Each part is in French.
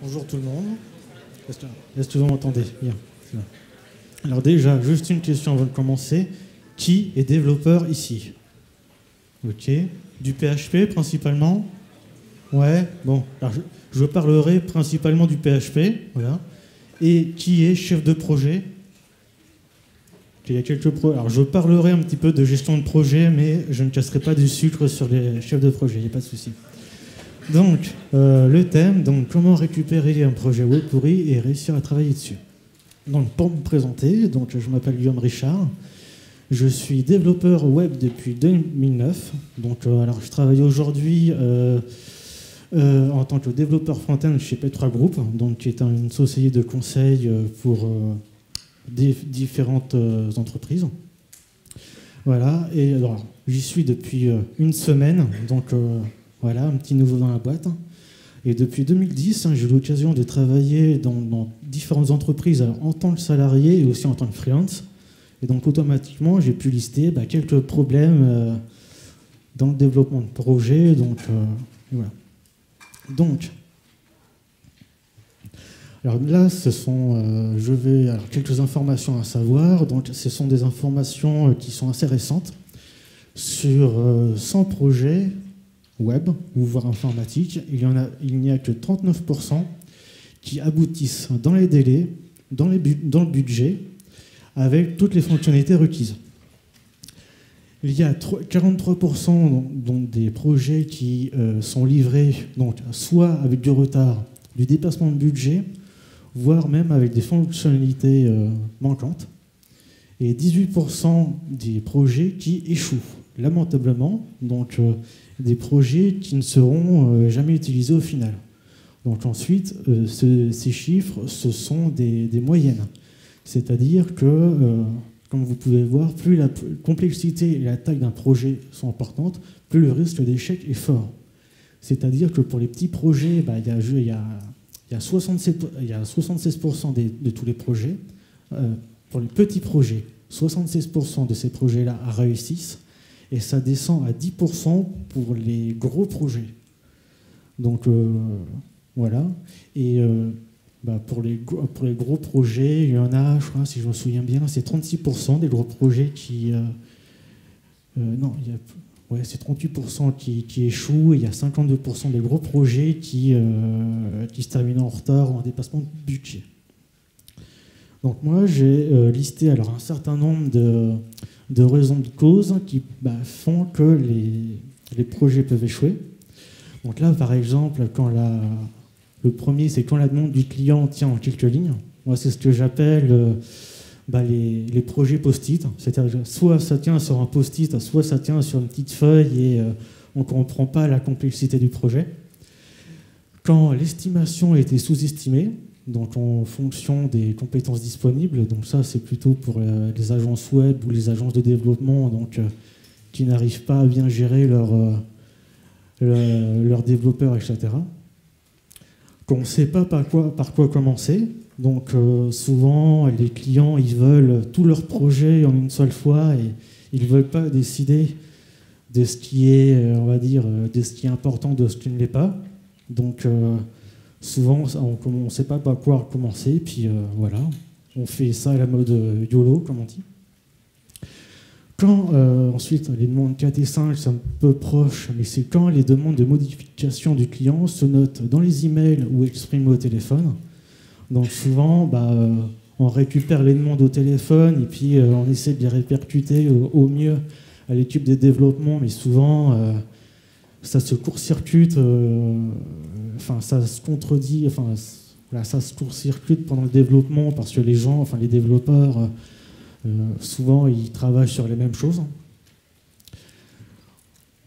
Bonjour tout le monde. Est-ce que vous m'entendez bien? Alors déjà, juste une question avant de commencer. Qui est développeur ici? Ok. Du PHP principalement? Ouais, bon. Alors, je parlerai principalement du PHP. Voilà. Et qui est chef de projet? Il y a quelques Alors je parlerai un petit peu de gestion de projet, mais je ne casserai pas du sucre sur les chefs de projet, il n'y a pas de souci. Donc, le thème, donc comment récupérer un projet web pourri et réussir à travailler dessus. Donc, pour me présenter, donc, je m'appelle Guillaume Richard, je suis développeur web depuis 2009. Donc, alors, je travaille aujourd'hui en tant que développeur front-end chez Petra Group, donc, qui est une société de conseil pour différentes entreprises. Voilà, et alors, j'y suis depuis une semaine, donc voilà, un petit nouveau dans la boîte. Et depuis 2010, j'ai eu l'occasion de travailler dans différentes entreprises en tant que salarié et aussi en tant que freelance. Et donc automatiquement, j'ai pu lister quelques problèmes dans le développement de projet. Donc voilà. Donc, alors là, ce sont, alors, quelques informations à savoir. Donc, ce sont des informations qui sont assez récentes sur 100 projets web ou voire informatiques. Il n'y a que 39% qui aboutissent dans les délais, dans le budget, avec toutes les fonctionnalités requises. Il y a 43% donc, des projets qui sont livrés donc, soit avec du retard, du dépassement de budget, voire même avec des fonctionnalités manquantes, et 18% des projets qui échouent, lamentablement, donc des projets qui ne seront jamais utilisés au final. Donc ensuite, ces chiffres, ce sont des moyennes. C'est-à-dire que, comme vous pouvez voir, plus la complexité et la taille d'un projet sont importantes, plus le risque d'échec est fort. C'est-à-dire que pour les petits projets, il y a 76% de tous les projets. Pour les petits projets, 76% de ces projets-là réussissent. Et ça descend à 10% pour les gros projets. Donc, voilà. Et pour les gros projets, il y en a, je crois, si je me souviens bien, c'est 36% des gros projets qui... non, c'est 38% qui échouent, et il y a 52% des gros projets qui se terminent en retard ou en dépassement de budget. Donc moi, j'ai listé alors, un certain nombre de raisons de cause qui font que les projets peuvent échouer. Donc là, par exemple, le premier, c'est quand la demande du client tient en quelques lignes. Moi, c'est ce que j'appelle les projets post-it. C'est-à-dire soit ça tient sur un post-it, soit ça tient sur une petite feuille et on ne comprend pas la complexité du projet. Quand l'estimation a été sous-estimée, donc en fonction des compétences disponibles, donc ça c'est plutôt pour les agences web ou les agences de développement donc, qui n'arrivent pas à bien gérer leurs développeurs, etc. Qu'on ne sait pas par quoi commencer, donc souvent les clients ils veulent tout leur projet en une seule fois et ils ne veulent pas décider de ce qui est, on va dire, de ce qui est important, de ce qui ne l'est pas. Donc souvent, on ne sait pas par quoi commencer, puis voilà, on fait ça à la mode YOLO, comme on dit. Quand, ensuite, les demandes 4 et 5, c'est un peu proche, mais c'est quand les demandes de modification du client se notent dans les emails ou exprimées au téléphone. Donc souvent, on récupère les demandes au téléphone, et puis on essaie de les répercuter au mieux à l'équipe de développement, mais souvent, ça se court-circuite, ça se contredit, ça se court-circuite pendant le développement parce que les développeurs, souvent, ils travaillent sur les mêmes choses.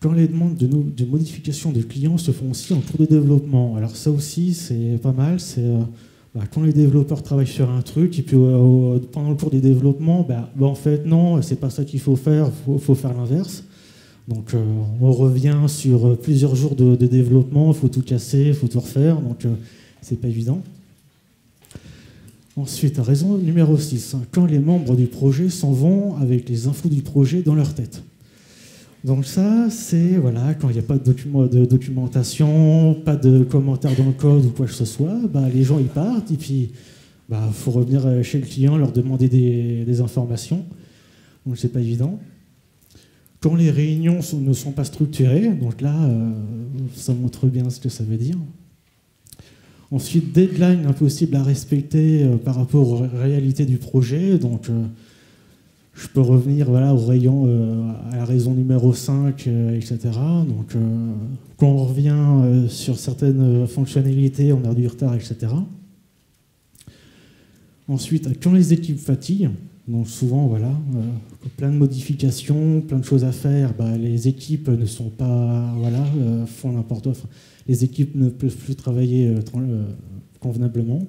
Quand les demandes de modification des clients se font aussi en cours de développement, alors ça aussi, c'est pas mal, c'est quand les développeurs travaillent sur un truc et puis pendant le cours du développement, en fait, non, c'est pas ça qu'il faut faire, faut faire l'inverse. Donc on revient sur plusieurs jours de développement, il faut tout casser, il faut tout refaire, donc c'est pas évident. Ensuite, raison numéro 6, quand les membres du projet s'en vont avec les infos du projet dans leur tête. Donc ça, c'est voilà, quand il n'y a pas de documentation, pas de commentaires dans le code ou quoi que ce soit, bah, les gens ils partent et puis bah, faut revenir chez le client, leur demander des informations. Donc c'est pas évident. Quand les réunions ne sont pas structurées, donc là, ça montre bien ce que ça veut dire. Ensuite, deadline impossible à respecter par rapport aux réalités du projet. Donc, je peux revenir voilà, à la raison numéro 5, etc. Donc, quand on revient sur certaines fonctionnalités, on a du retard, etc. Ensuite, quand les équipes fatiguent, donc souvent, voilà, plein de modifications, plein de choses à faire, bah, les équipes ne sont pas, voilà, font n'importe quoi. Enfin, les équipes ne peuvent plus travailler convenablement.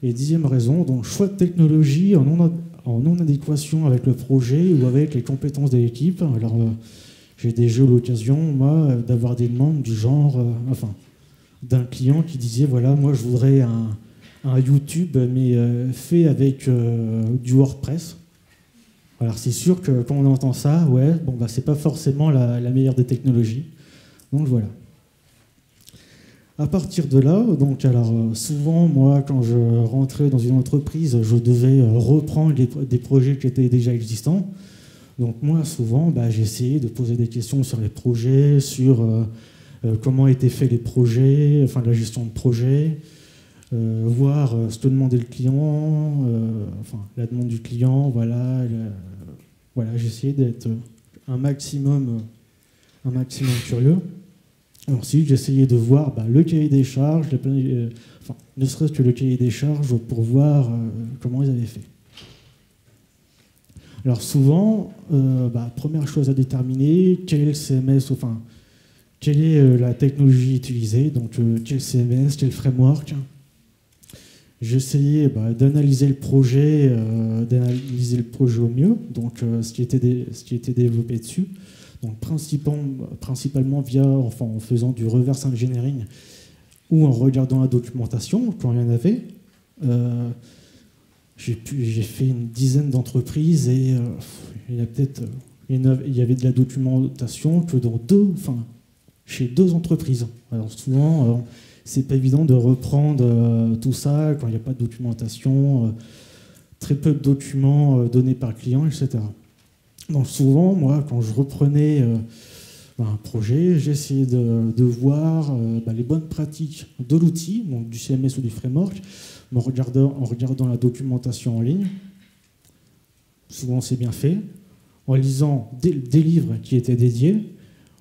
Et 10e raison, donc choix de technologie en non-adéquation avec le projet ou avec les compétences de l'équipe. Alors, j'ai déjà eu l'occasion, moi, d'avoir des demandes du genre, d'un client qui disait, voilà, moi, je voudrais un YouTube, mais fait avec du WordPress. Alors, c'est sûr que quand on entend ça, ouais, bon, bah, c'est pas forcément la meilleure des technologies. Donc, voilà. À partir de là, donc, alors, souvent, moi, quand je rentrais dans une entreprise, je devais reprendre des projets qui étaient déjà existants. Donc, moi, souvent, bah, j'essayais de poser des questions sur les projets, sur comment étaient faits les projets, enfin, la gestion de projet, voir ce que demandait le client, la demande du client, voilà. Voilà, j'essayais d'être un maximum curieux. Ensuite, j'essayais de voir le cahier des charges, ne serait-ce que le cahier des charges pour voir comment ils avaient fait. Alors souvent, première chose à déterminer, quel est le CMS, quelle est la technologie utilisée, donc quel CMS, quel framework. J'essayais d'analyser le projet au mieux, donc ce qui était développé dessus. Donc principalement en faisant du reverse engineering ou en regardant la documentation quand il y en avait. J'ai fait une dizaine d'entreprises et il y avait de la documentation que chez 2 entreprises. Alors souvent, c'est pas évident de reprendre tout ça quand il n'y a pas de documentation, très peu de documents donnés par le client, etc. Donc souvent, moi, quand je reprenais un projet, j'essayais de voir les bonnes pratiques de l'outil, donc du CMS ou du framework, en regardant la documentation en ligne. Souvent, c'est bien fait. En lisant des livres qui étaient dédiés,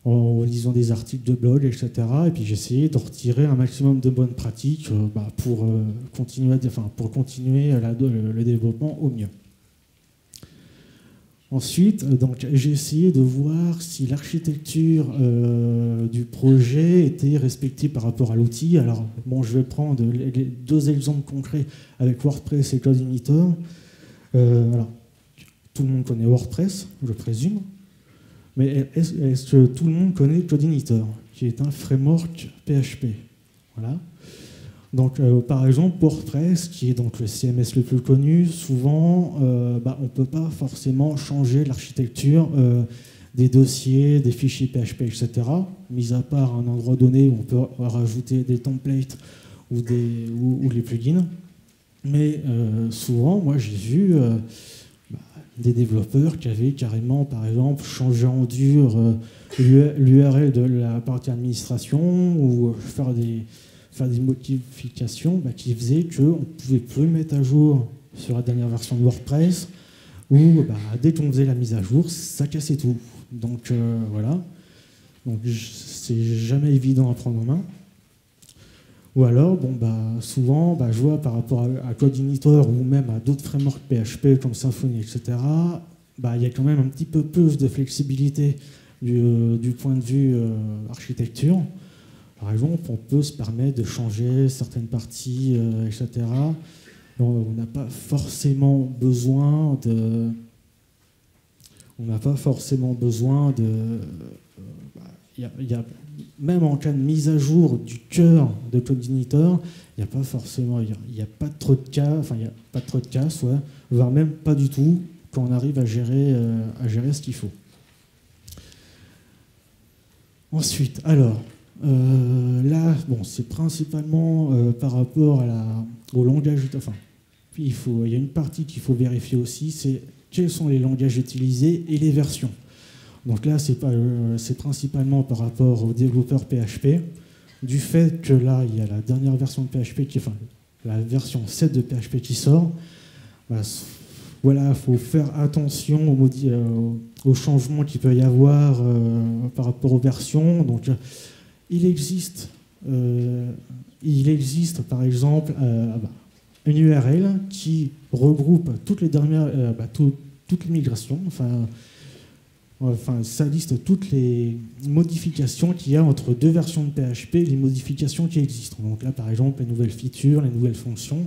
en lisant des articles de blog, etc. Et puis j'essayais de retirer un maximum de bonnes pratiques pour continuer le développement au mieux. Ensuite, j'ai essayé de voir si l'architecture du projet était respectée par rapport à l'outil. Alors, je vais prendre les 2 exemples concrets avec WordPress et CloudIgniter. Alors, tout le monde connaît WordPress, je présume. Mais est-ce que tout le monde connaît CloudIgniter, qui est un framework PHP? Voilà. Donc, par exemple, WordPress, qui est donc le CMS le plus connu, souvent, on ne peut pas forcément changer l'architecture des dossiers, des fichiers PHP, etc., mis à part un endroit donné où on peut rajouter des templates ou les plugins. Mais souvent, moi, j'ai vu des développeurs qui avaient carrément, par exemple, changé en dur l'URL de la partie administration ou faire des modifications qui faisaient qu'on ne pouvait plus mettre à jour sur la dernière version de WordPress, ou dès qu'on faisait la mise à jour, ça cassait tout. Donc voilà. Donc c'est jamais évident à prendre en main. Ou alors, souvent, je vois par rapport à CloudIgniter ou même à d'autres frameworks PHP comme Symfony, etc., il y a quand même un petit peu plus de flexibilité du point de vue architecture. Par exemple, on peut se permettre de changer certaines parties, etc. On n'a pas forcément besoin de... Même en cas de mise à jour du cœur de CloudIgniter, il n'y a pas forcément... Il n'y a pas trop de cas, voire même pas du tout, quand on arrive à gérer ce qu'il faut. Ensuite, alors, là, bon, c'est principalement par rapport au langage, enfin, il y a une partie qu'il faut vérifier aussi, c'est quels sont les langages utilisés et les versions. Donc là, c'est principalement par rapport aux développeurs PHP, du fait que là, il y a la dernière version de PHP, enfin, la version 7 de PHP qui sort. Bah, voilà, il faut faire attention aux changements qu'il peut y avoir par rapport aux versions. Donc, il existe par exemple une URL qui regroupe toutes les dernières, toutes les migrations. Enfin, ça liste toutes les modifications qu'il y a entre deux versions de PHP, les modifications qui existent. Donc là, par exemple, les nouvelles features, les nouvelles fonctions,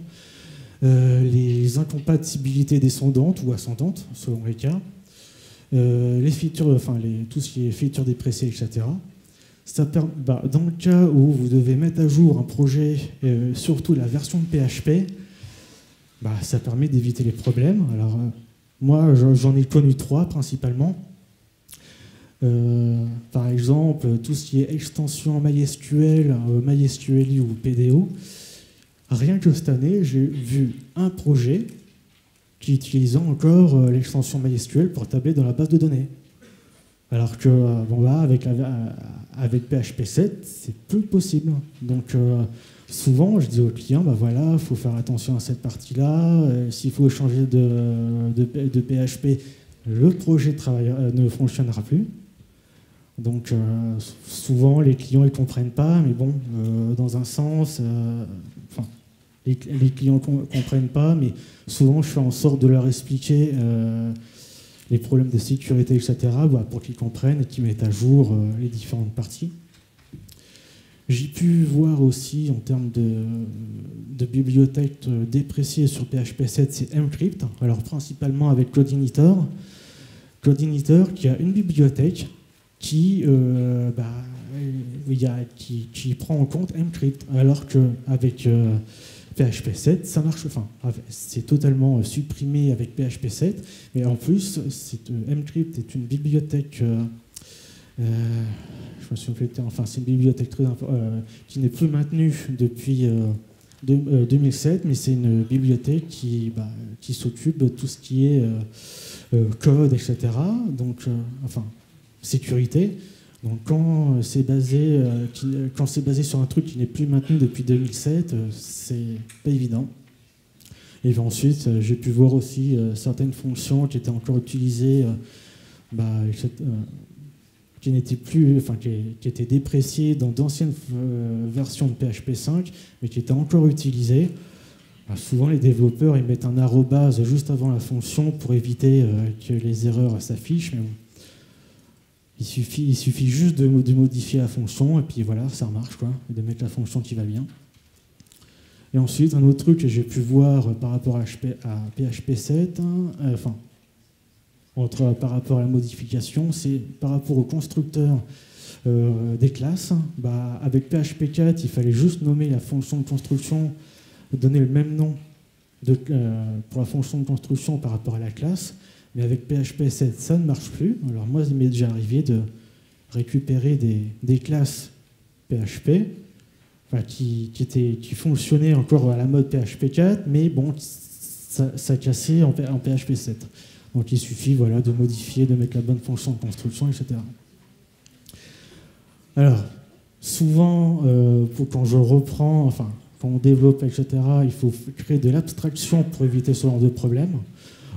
les incompatibilités descendantes ou ascendantes, selon les cas, les features, tout ce qui est features dépréciées, etc. Dans le cas où vous devez mettre à jour un projet, surtout la version de PHP, ça permet d'éviter les problèmes. Alors, moi, j'en ai connu 3 principalement. Par exemple, tout ce qui est extension MySQL, MySQLi ou PDO. Rien que cette année, j'ai vu un projet qui utilisait encore l'extension MySQL pour tabler dans la base de données. Alors que avec PHP 7, c'est plus possible. Donc souvent, je dis aux clients, il faut faire attention à cette partie-là. S'il faut changer de PHP, le projet ne fonctionnera plus. Donc souvent, les clients ne comprennent pas, mais bon, dans un sens, les clients ne comprennent pas, mais souvent, je fais en sorte de leur expliquer les problèmes de sécurité, etc., pour qu'ils comprennent et qu'ils mettent à jour les différentes parties. J'ai pu voir aussi, en termes de bibliothèques dépréciées sur PHP 7, c'est Mcrypt, alors principalement avec CodeIgniter. CodeIgniter qui a une bibliothèque qui prend en compte Mcrypt, alors qu'avec PHP 7, ça marche, c'est totalement supprimé avec PHP 7, mais en plus, Mcrypt est une bibliothèque, je me souviens plus, c'est une bibliothèque qui n'est plus maintenue depuis 2007, mais c'est une bibliothèque qui s'occupe de tout ce qui est code, etc. Donc, sécurité. Donc quand c'est basé sur un truc qui n'est plus maintenu depuis 2007, c'est pas évident. Et puis ensuite, j'ai pu voir aussi certaines fonctions qui étaient encore utilisées, qui n'étaient plus, qui étaient dépréciées dans d'anciennes versions de PHP 5, mais qui étaient encore utilisées. Souvent, les développeurs ils mettent un arrobase juste avant la fonction pour éviter que les erreurs s'affichent. Mais bon, il suffit juste de modifier la fonction et puis voilà, ça marche, quoi, et de mettre la fonction qui va bien. Et ensuite, un autre truc que j'ai pu voir par rapport à PHP 7, par rapport à la modification, c'est par rapport au constructeur des classes. Avec PHP 4, il fallait juste nommer la fonction de construction, donner le même nom pour la fonction de construction par rapport à la classe. Mais avec PHP 7, ça ne marche plus. Alors moi, il m'est déjà arrivé de récupérer des classes PHP qui fonctionnaient encore à la mode PHP 4, mais bon, ça cassait en PHP 7. Donc il suffit de modifier, de mettre la bonne fonction de construction, etc. Alors, souvent, quand je reprends, quand on développe, etc., il faut créer de l'abstraction pour éviter ce genre de problème.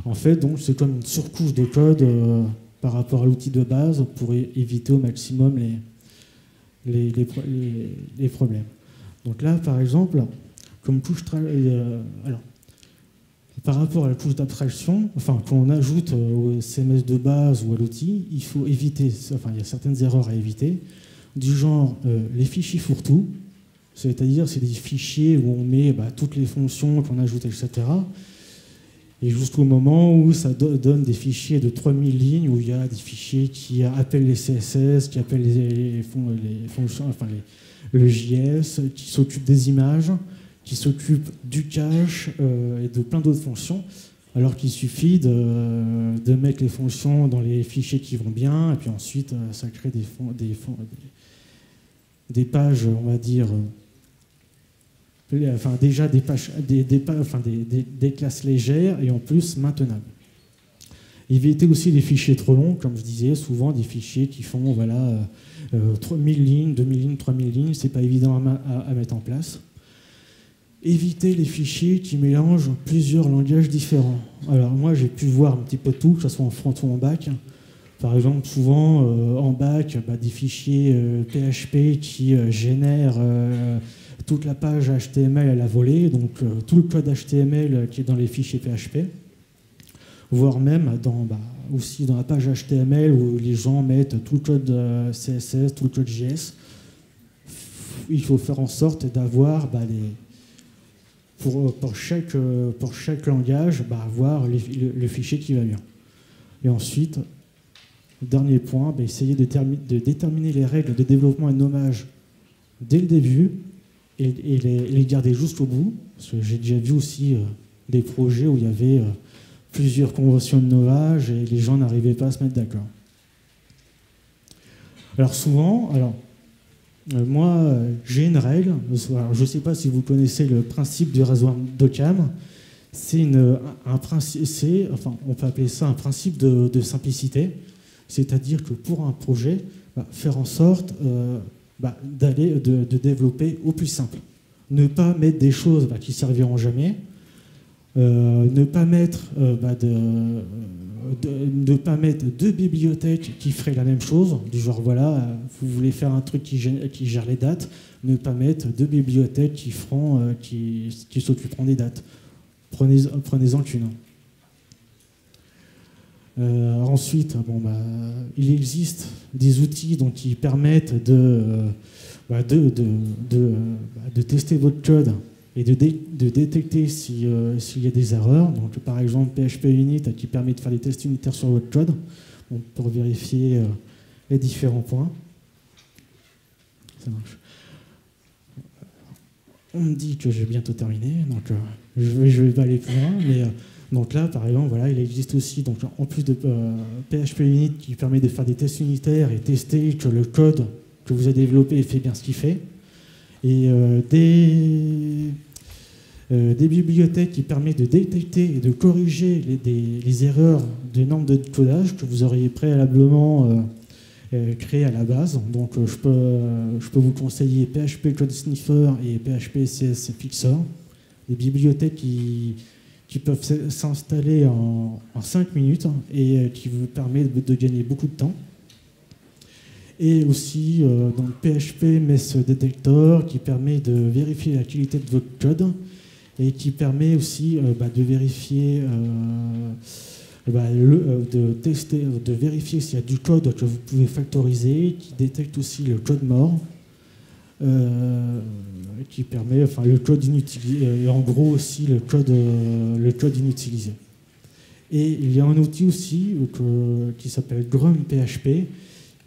En fait, donc, c'est comme une surcouche de code par rapport à l'outil de base pour éviter au maximum les problèmes. Donc là, par exemple, comme couche par rapport à la couche d'abstraction, quand on ajoute au CMS de base ou à l'outil, il faut éviter, il y a certaines erreurs à éviter, du genre les fichiers fourre-tout, c'est-à-dire c'est des fichiers où on met toutes les fonctions qu'on ajoute, etc. Et jusqu'au moment où ça donne des fichiers de 3000 lignes, où il y a des fichiers qui appellent les CSS, qui appellent les fonctions, le JS, qui s'occupent des images, qui s'occupent du cache et de plein d'autres fonctions. Alors qu'il suffit de mettre les fonctions dans les fichiers qui vont bien, et puis ensuite ça crée des pages, on va dire, enfin déjà des pages, des classes légères et en plus maintenables. Éviter aussi les fichiers trop longs, comme je disais, souvent des fichiers qui font 3000 lignes, 2000 lignes, 3000 lignes, c'est pas évident à mettre en place. Éviter les fichiers qui mélangent plusieurs langages différents. Alors moi j'ai pu voir un petit peu tout, que ce soit en front ou en back. Par exemple, souvent en back, des fichiers PHP qui génèrent toute la page HTML à la volée, donc tout le code HTML qui est dans les fichiers PHP, voire même aussi dans la page HTML où les gens mettent tout le code CSS, tout le code JS. Il faut faire en sorte d'avoir pour chaque langage, avoir le fichier qui va bien. Et ensuite, dernier point, essayer de déterminer les règles de développement et de nommage dès le début et les garder jusqu'au bout. Parce que j'ai déjà vu aussi des projets où il y avait plusieurs conventions de nommage et les gens n'arrivaient pas à se mettre d'accord. Alors souvent, moi j'ai une règle, alors, je ne sais pas si vous connaissez le principe du rasoir d'Occam, un principe, on peut appeler ça un principe de simplicité, c'est-à-dire que pour un projet, faire en sorte de développer au plus simple. Ne pas mettre des choses qui serviront jamais, ne pas mettre deux bibliothèques qui feraient la même chose, du genre vous voulez faire un truc qui gère les dates, ne pas mettre deux bibliothèques qui s'occuperont des dates. Prenez-en qu'une. Ensuite, il existe des outils qui permettent de tester votre code et de détecter s'il y a des erreurs. Donc, par exemple, PHP Unit qui permet de faire des tests unitaires sur votre code pour vérifier les différents points. Ça marche. On me dit que j'ai bientôt terminé, donc je vais pas aller plus loin, mais donc là, par exemple, il existe aussi, en plus de PHP Unit qui permet de faire des tests unitaires et tester que le code que vous avez développé fait bien ce qu'il fait, et des bibliothèques qui permettent de détecter et de corriger les erreurs des normes de codage que vous auriez préalablement créées à la base. Donc je peux vous conseiller PHP Code Sniffer et PHP CS Fixer, des bibliothèques qui peuvent s'installer en 5 minutes et qui vous permettent de gagner beaucoup de temps. Et aussi PHP Mess Detector qui permet de vérifier la qualité de votre code et qui permet aussi de vérifier, de vérifier s'il y a du code que vous pouvez factoriser, qui détecte aussi le code mort, qui permet, le code inutilisé, et en gros aussi le code inutilisé. Et il y a un outil aussi qui s'appelle Grum PHP,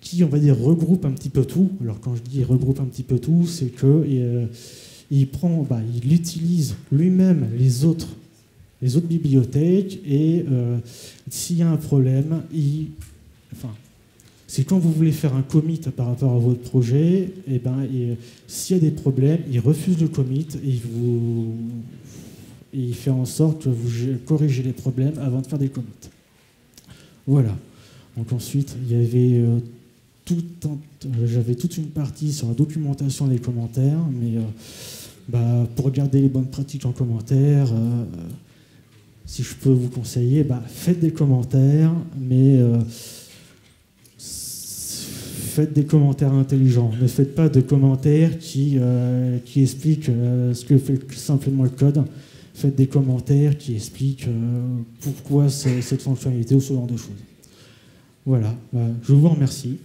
qui, on va dire, regroupe un petit peu tout. Alors quand je dis regroupe un petit peu tout, c'est que il utilise lui-même les autres bibliothèques et s'il y a un problème, c'est quand vous voulez faire un commit par rapport à votre projet, et s'il y a des problèmes, il refuse le commit et il fait en sorte que vous corrigez les problèmes avant de faire des commits. Voilà. Donc ensuite, il y avait j'avais toute une partie sur la documentation des commentaires, mais pour garder les bonnes pratiques en commentaire, si je peux vous conseiller, faites des commentaires, mais faites des commentaires intelligents. Ne faites pas de commentaires qui expliquent ce que fait simplement le code. Faites des commentaires qui expliquent pourquoi cette fonctionnalité ou ce genre de choses. Voilà, je vous remercie.